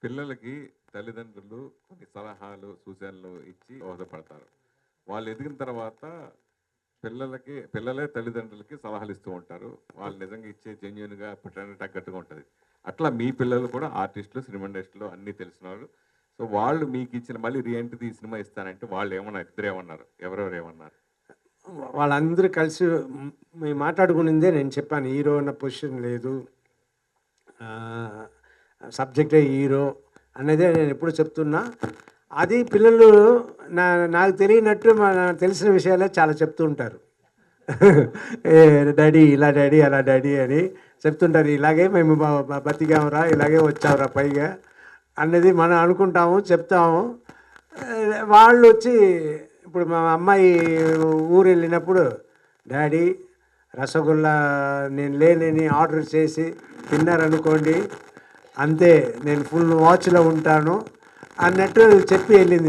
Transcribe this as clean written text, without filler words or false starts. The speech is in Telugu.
పిల్లలకి తల్లిదండ్రులు కొన్ని సలహాలు, సూచనలు ఇచ్చి దోహదపడతారు. వాళ్ళు ఎదిగిన తర్వాత పిల్లలే తల్లిదండ్రులకి సలహాలు ఇస్తూ ఉంటారు. వాళ్ళు నిజంగా ఇచ్చే జెన్యూన్‌గా పుట్టడానికి తగ్గట్టుగా ఉంటది. అట్లా మీ పిల్లలు కూడా ఆర్టిస్టులు, సినిమా ఇండస్ట్రీలో అన్నీ తెలిసినవాళ్ళు. సో, వాళ్ళు మీకిచ్చిన మళ్ళీ రీ ఎంట్రీ ఈ సినిమా ఇస్తానంటే వాళ్ళేమన్నారు? ఇద్దరేమన్నారు? ఎవరెవరేమన్నారు? వాళ్ళందరూ కలిసి మేము మాట్లాడుకునిందే నేను చెప్పాను. హీరో అన్న పొజిషన్ లేదు. సబ్జెక్టే హీరో అన్నదే నేను ఎప్పుడు చెప్తున్నా. అది పిల్లలు నాకు తెలియనట్టు తెలిసిన విషయాలే చాలా చెప్తూ ఉంటారు. డాడీ ఇలా డాడీ అలా డాడీ అని చెప్తుంటారు. ఇలాగే మేము బతికామురా, ఇలాగే వచ్చావురా పైగా అన్నది మనం అనుకుంటాము, చెప్తాము. వాళ్ళు వచ్చి ఇప్పుడు మా అమ్మాయి ఊరు వెళ్ళినప్పుడు డాడీ రసగుల్లా నేను లేనని ఆర్డర్ చేసి తిన్నారనుకోండి, అంతే నేను ఫుల్ వాచ్లో ఉంటాను అన్నట్టు చెప్పి వెళ్ళింది.